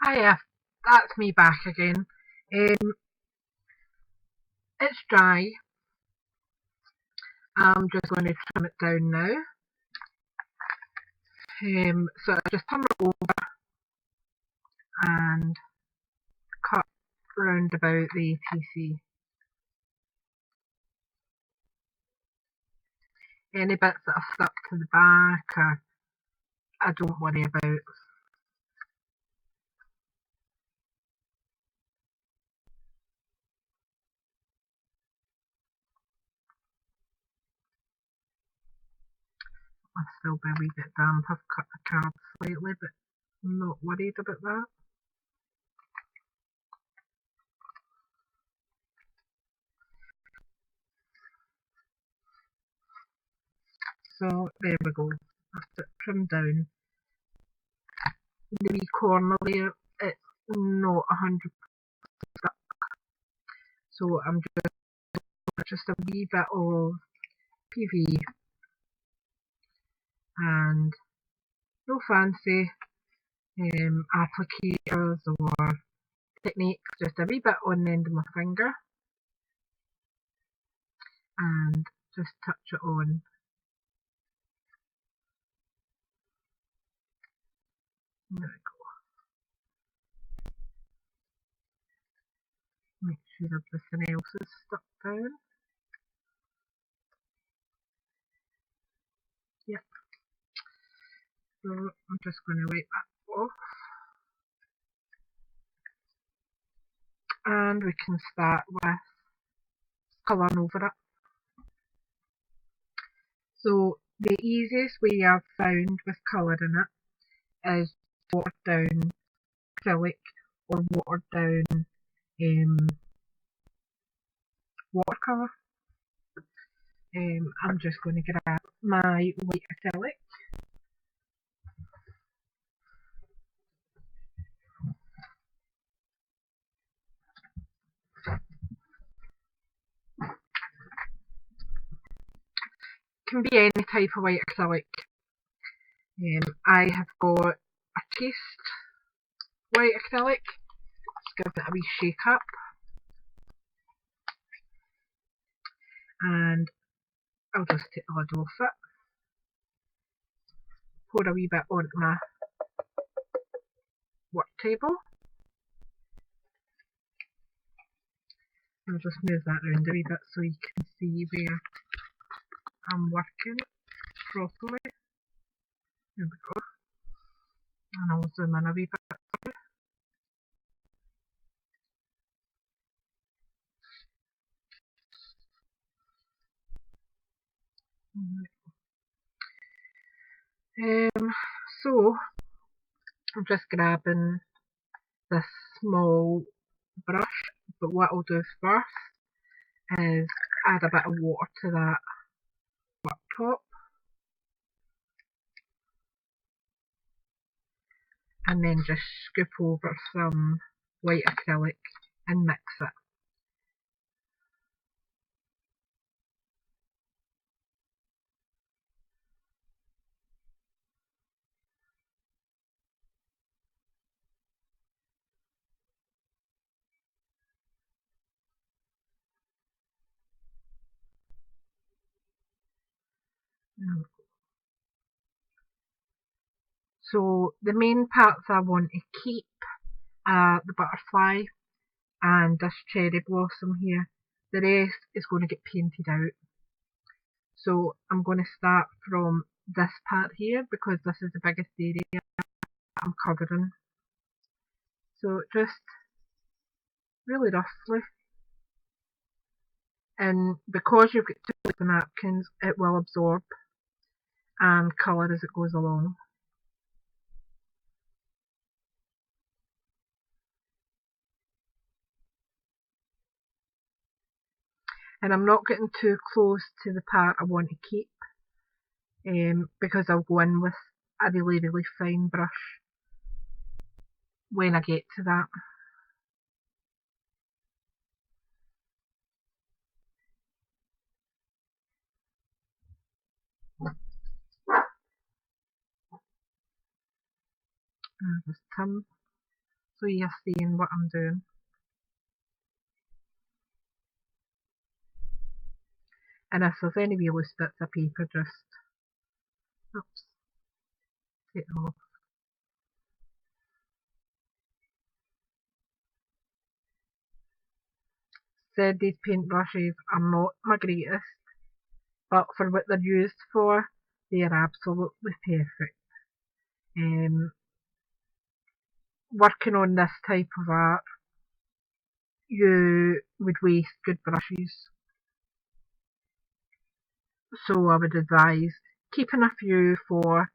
Hiya, that's me back again. It's dry. I'm just going to trim it down now. So I just turn it over and cut round about the ATC. Any bits that are stuck to the back, I don't worry about. I'll still be a wee bit damp. I've cut the card slightly, but I'm not worried about that. So there we go. I've trimmed down the wee corner there. It's not 100% stuck, so I'm just a wee bit of PV and no fancy applicators or techniques, just a wee bit on the end of my finger and just touch it on. There we go. Make sure everything else is stuck down. Yep. So I'm just going to wipe that off. And we can start with colouring over it. So the easiest way I've found with colouring it is watered down acrylic or watered down watercolour. I'm just going to grab my white acrylic. Can be any type of white acrylic. I have got a taste white acrylic. Let's give it a wee shake up. And I'll just take the lid off it. Pour a wee bit onto my work table. I'll just move that around a wee bit so you can see where I'm working properly. There we go. And I'll zoom in a wee bit. So I'm just grabbing this small brush, but what I'll do first is add a bit of water to that worktop and then just scoop over some white acrylic and mix it. So the main parts I want to keep are the butterfly and this cherry blossom here. The rest is going to get painted out. So I'm going to start from this part here because this is the biggest area I'm covering. So just really roughly. And because you've got two of the napkins, it will absorb and colour as it goes along. And I'm not getting too close to the part I want to keep because I'll go in with a really, really fine brush when I get to that. I'll just so you're seeing what I'm doing. And if there's any wee loose bits of paper, just take them off. Said these paintbrushes are not my greatest, but for what they're used for, they are absolutely perfect. Working on this type of art, you would waste good brushes, so I would advise keeping a few for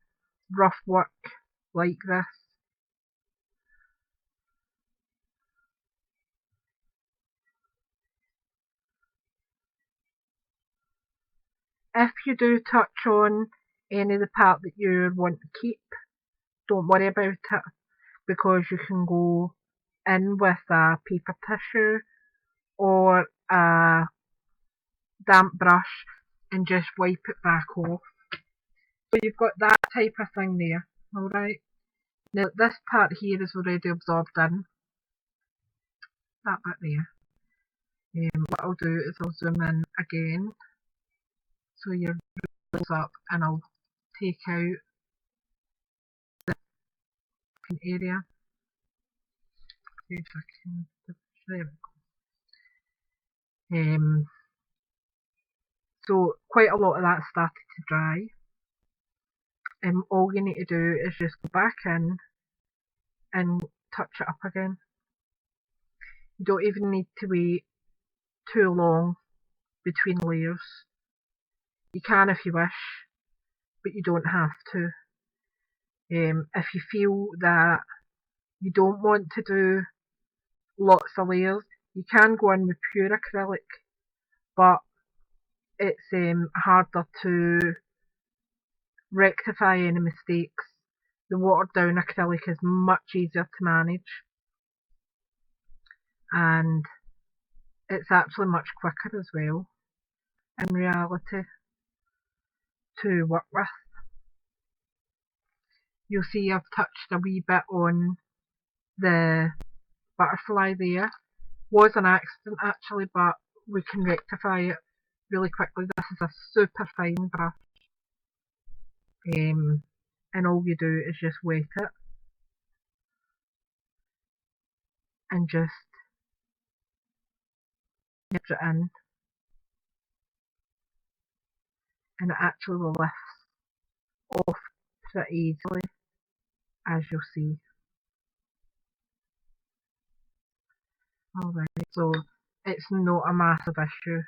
rough work like this. If you do touch on any of the part that you want to keep, don't worry about it, because you can go in with a paper tissue or a damp brush and just wipe it back off. So you've got that type of thing there, alright? Now this part here is already absorbed in, that bit there. What I'll do is I'll zoom in again, so you're rolls up, and I'll take out an area. See if I can, there we go. So quite a lot of that started to dry, and all you need to do is just go back in and touch it up again. You don't even need to wait too long between layers. You can if you wish, but you don't have to. If you feel that you don't want to do lots of layers, you can go in with pure acrylic, but it's harder to rectify any mistakes. The watered down acrylic is much easier to manage, and it's actually much quicker as well in reality to work with. You'll see I've touched a wee bit on the butterfly there. Was an accident actually, but we can rectify it really quickly. This is a super fine brush, and all you do is just wet it and just nip it in, and it actually lifts off pretty easily, as you'll see. Alright, so it's not a massive issue.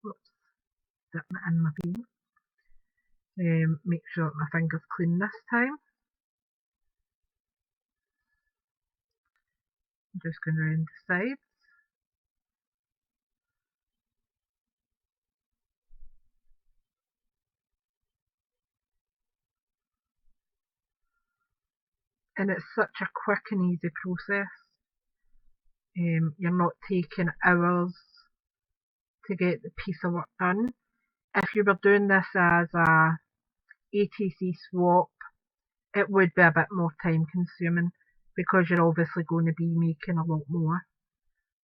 Oops, dip it in my paint. Make sure that my finger's clean this time. I'm just going around the sides. And it's such a quick and easy process. You're not taking hours to get the piece of work done. If you were doing this as a ATC swap, it would be a bit more time consuming, because you're obviously going to be making a lot more.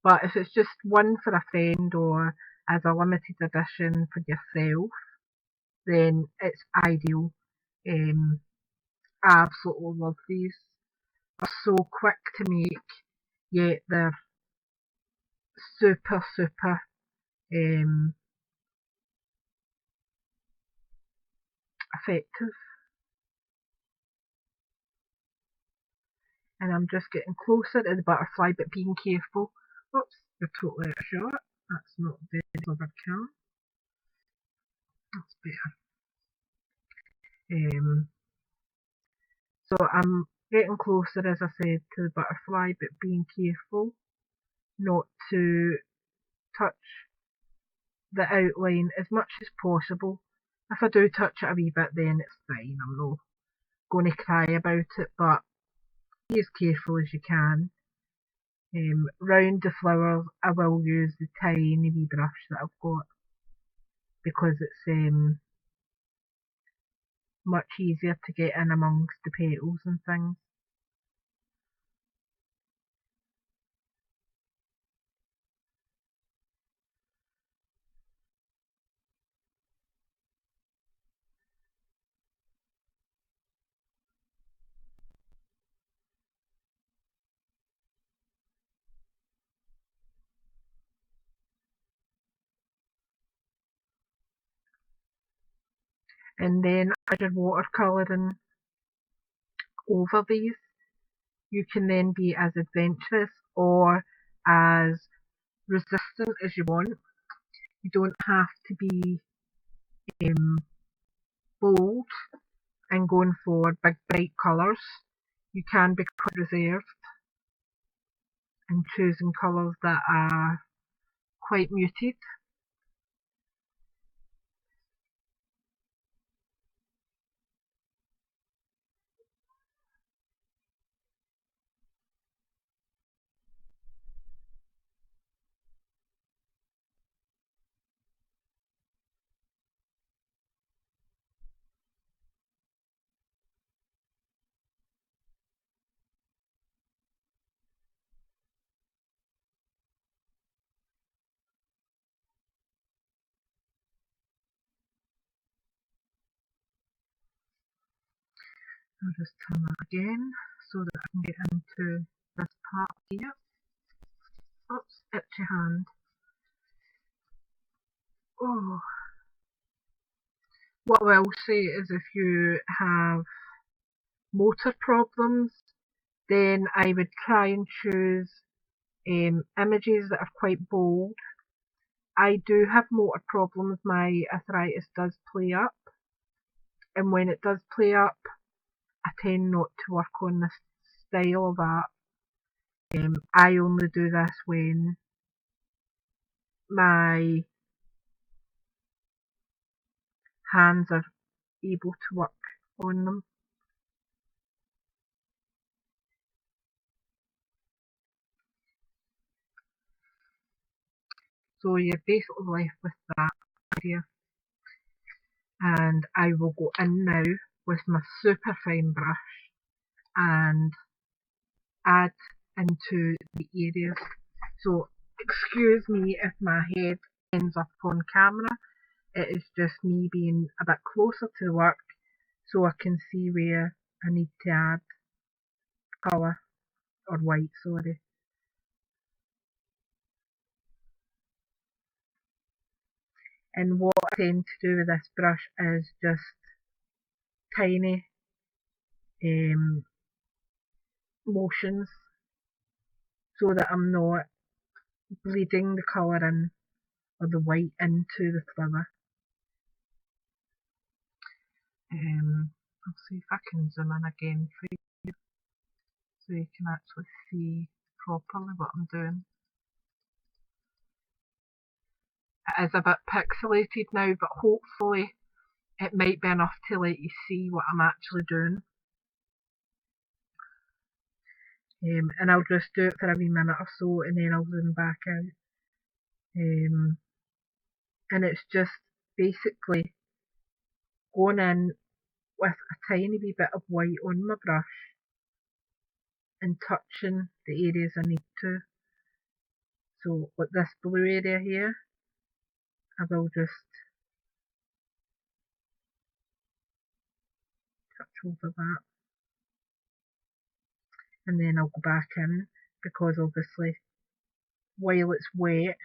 But if it's just one for a friend or as a limited edition for yourself, then it's ideal. I absolutely love these. They're so quick to make, yet they're super, super effective. And I'm just getting closer to the butterfly, but being careful. Oops, you're totally out of shot. That's not very clever, Cam. That's better. So I'm getting closer, as I said, to the butterfly, but being careful not to touch the outline as much as possible. If I do touch it a wee bit, then it's fine. I'm not going to cry about it, but be as careful as you can. Round the flowers, I will use the tiny wee brush that I've got, because it's much easier to get in amongst the petals and things. And then as you're watercolouring over these, you can then be as adventurous or as resistant as you want. You don't have to be bold and going for big bright colours. You can be quite reserved and choosing colours that are quite muted. I'll just turn that again so that I can get into this part here. Oops, itchy hand. Oh, what I will say is if you have motor problems, then I would try and choose images that are quite bold. I do have motor problems, my arthritis does play up, and when it does play up, I tend not to work on this style of art. I only do this when my hands are able to work on them. So you're basically left with that idea. And I will go in now with my super fine brush and add into the areas. So excuse me if my head ends up on camera. It is just me being a bit closer to the work so I can see where I need to add colour, or white, sorry. And what I tend to do with this brush is just tiny motions so that I'm not bleeding the colour in or the white into the flower. I'll see if I can zoom in again for you so you can actually see properly what I'm doing. It is a bit pixelated now, but hopefully it might be enough to let you see what I'm actually doing. And I'll just do it for a wee minute or so and then I'll zoom back out. And it's just basically going in with a tiny wee bit of white on my brush and touching the areas I need to. So with this blue area here, I will just touch over that, and then I'll go back in because obviously while it's wet,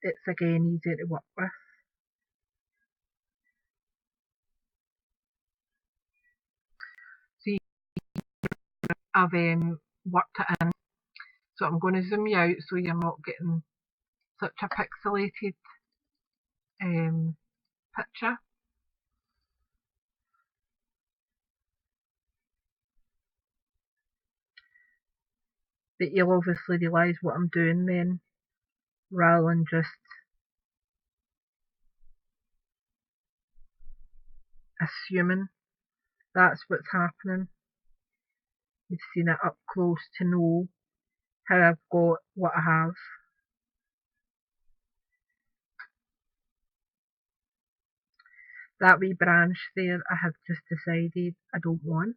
it's again easier to work with. See, I've worked it in, so I'm going to zoom you out so you're not getting such a pixelated picture. But you'll obviously realise what I'm doing then, rather than just assuming that's what's happening. You've seen it up close to know how I've got what I have. That wee branch there I have just decided I don't want,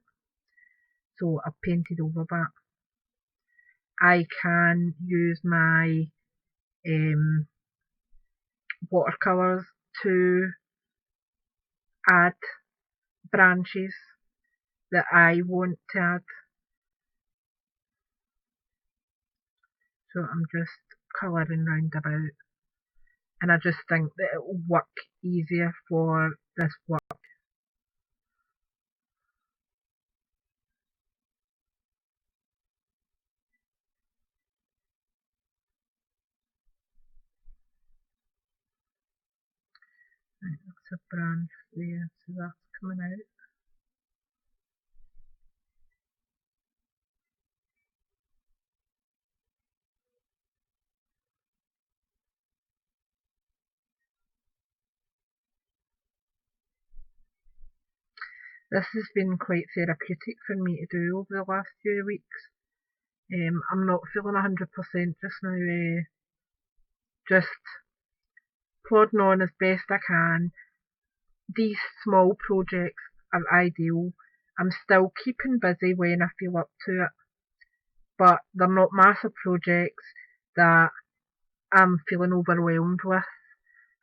so I've painted over that. I can use my watercolours to add branches that I want to add. So I'm just colouring round about and I just think that it will work easier for this work. Right, that's a branch there, so that's coming out. This has been quite therapeutic for me to do over the last few weeks. I'm not feeling 100% just now, just plodding on as best I can. These small projects are ideal. I'm still keeping busy when I feel up to it, but they're not massive projects that I'm feeling overwhelmed with.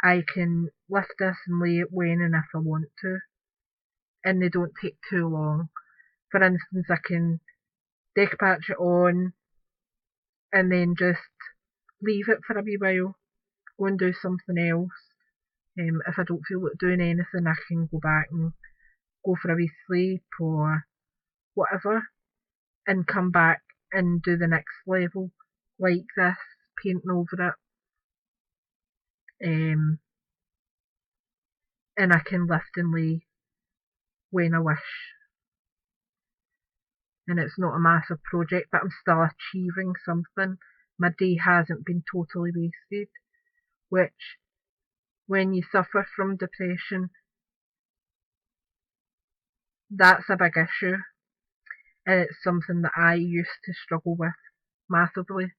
I can lift this and lay it when and if I want to, and they don't take too long. For instance, I can decoupage it on and then just leave it for a wee while, go and do something else. If I don't feel like doing anything, I can go back and go for a wee sleep or whatever, and come back and do the next level like this, painting over it. And I can lift and lay when I wish. And it's not a massive project, but I'm still achieving something. My day hasn't been totally wasted, which, when you suffer from depression, that's a big issue. And it's something that I used to struggle with massively.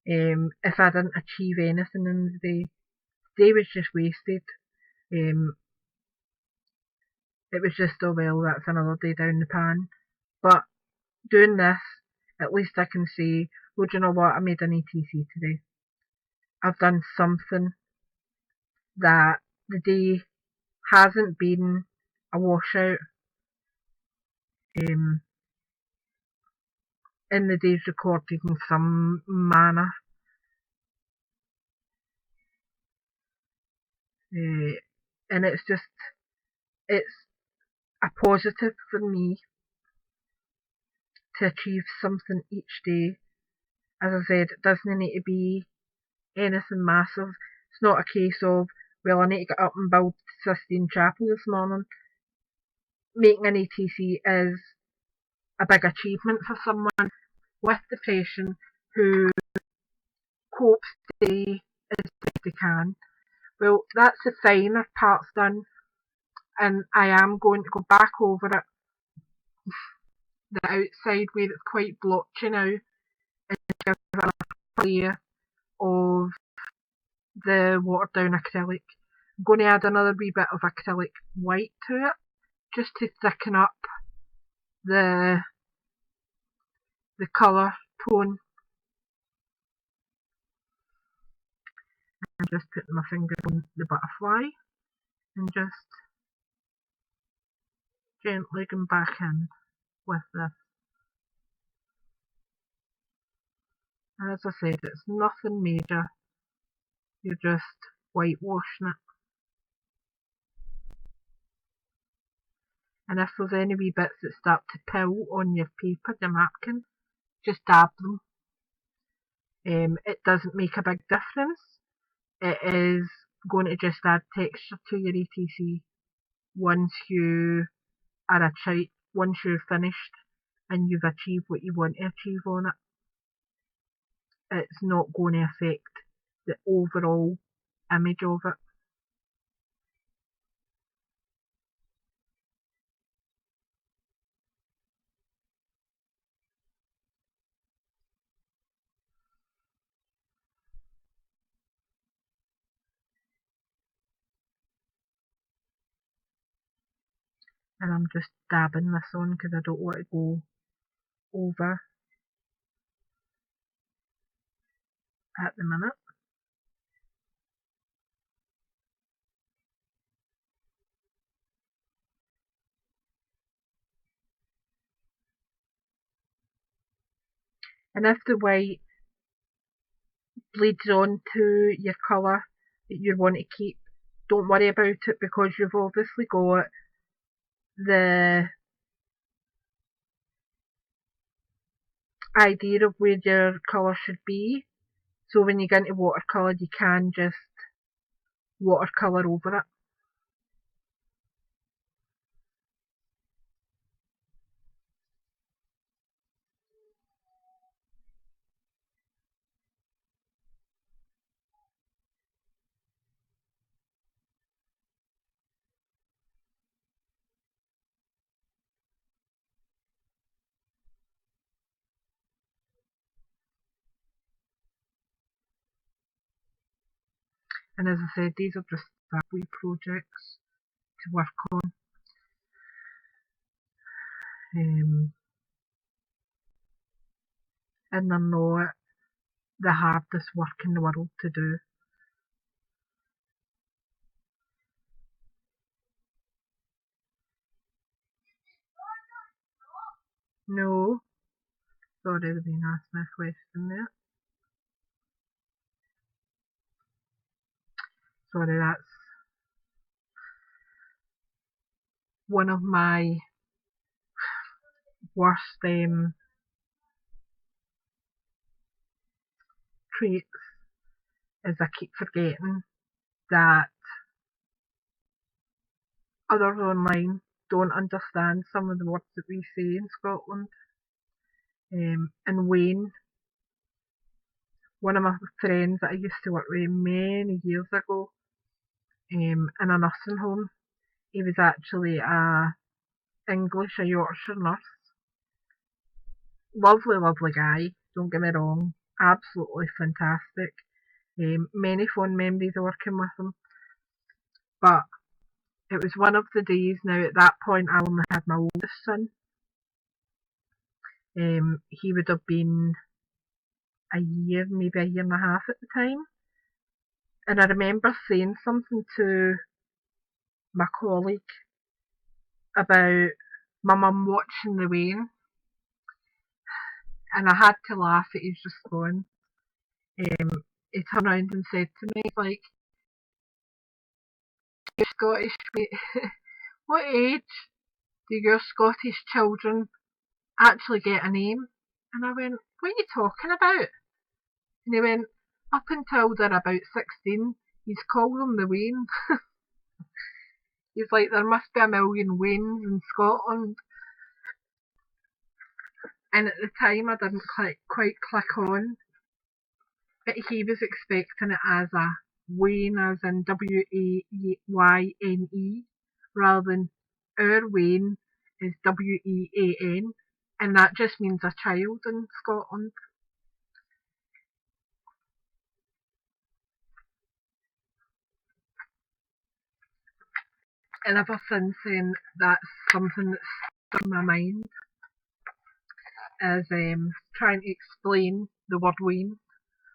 If I didn't achieve anything in the day was just wasted. Um, it was just, oh well, that's another day down the pan. But doing this, at least I can say, well, do you know what? I made an ATC today. I've done something that the day hasn't been a washout. Um, in the day's recorded in some manner. Uh, and it's a positive for me to achieve something each day. As I said, it doesn't need to be anything massive. It's not a case of, well, I need to get up and build Sistine Chapel this morning. Making an ATC is a big achievement for someone with depression who copes today as best they can. Well, that's the finer part's done, and I am going to go back over it, the outside where it's quite blotchy now, and give it a layer of the watered down acrylic. I'm going to add another wee bit of acrylic white to it, just to thicken up the colour tone. I'm just putting my finger on the butterfly and just gently going back in with this. And as I said, it's nothing major. You're just whitewashing it. And if there's any wee bits that start to pill on your paper, your napkin, just dab them. It doesn't make a big difference. It is going to just add texture to your ATC once you are once you're finished and you've achieved what you want to achieve on it. It's not going to affect the overall image of it. And I'm just dabbing this on because I don't want to go over at the minute. And if the white bleeds onto your colour, that you want to keep, don't worry about it, because you've obviously got the idea of where your colour should be. So when you get into watercolour, you can just watercolour over it. And as I said, these are just wee projects to work on. And they're not the hardest work in the world to do. No, sorry, they've been asked me a question there. Sorry, that's one of my worst traits, is I keep forgetting that others online don't understand some of the words that we say in Scotland. And Wayne, one of my friends that I used to work with many years ago, in a nursing home, he was actually a Yorkshire nurse. Lovely, lovely guy, don't get me wrong, absolutely fantastic. Many fond memories of working with him. But it was one of the days, now at that point I only had my oldest son. He would have been a year, maybe a year and a half at the time. And I remember saying something to my colleague about my mum watching the Wayne, and I had to laugh at his response. He turned around and said to me, like, "You're Scottish, mate. What age do your Scottish children actually get a name?" And I went, "What are you talking about?" And he went, "Up until they're about 16, he's called them the Wayne." He's like, "There must be a million Waynes in Scotland." And at the time I didn't quite click on, but he was expecting it as a Wayne, as in Wayne, rather than our Wayne is Wean, and that just means a child in Scotland. And ever since then, that's something that's stuck in my mind, is trying to explain the word Wayne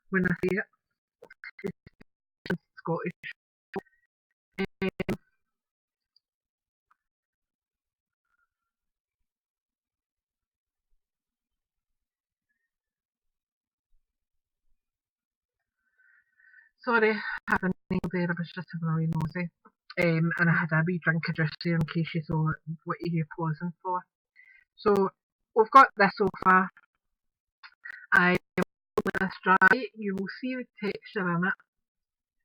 when I say it. It's Scottish. Sorry, I had a nail there, I was just having a wee nosy. And I had a wee drink of juice there in case you thought what are you pausing for. So we've got this so far. I let this dry. You will see the texture in it,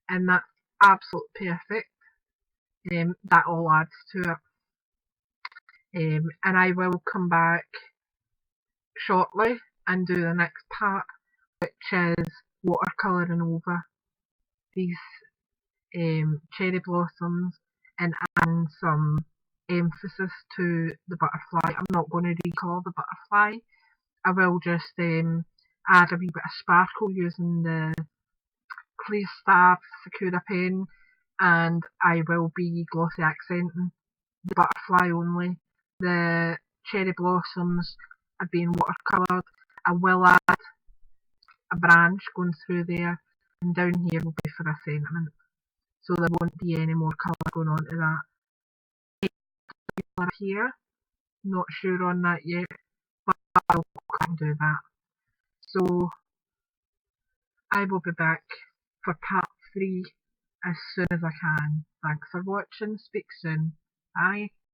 and that's absolutely perfect. That all adds to it. And I will come back shortly and do the next part, which is watercolouring over these cherry blossoms and adding some emphasis to the butterfly. I'm not going to recolour the butterfly. I will just add a wee bit of sparkle using the Clear Star Sakura pen, and I will be glossy accenting the butterfly only. The cherry blossoms are being watercoloured. I will add a branch going through there, and down here will be for a sentiment. So there won't be any more colour going on to that. Here, not sure on that yet, but I'll do that. So I will be back for part 3 as soon as I can. Thanks for watching. Speak soon. Bye.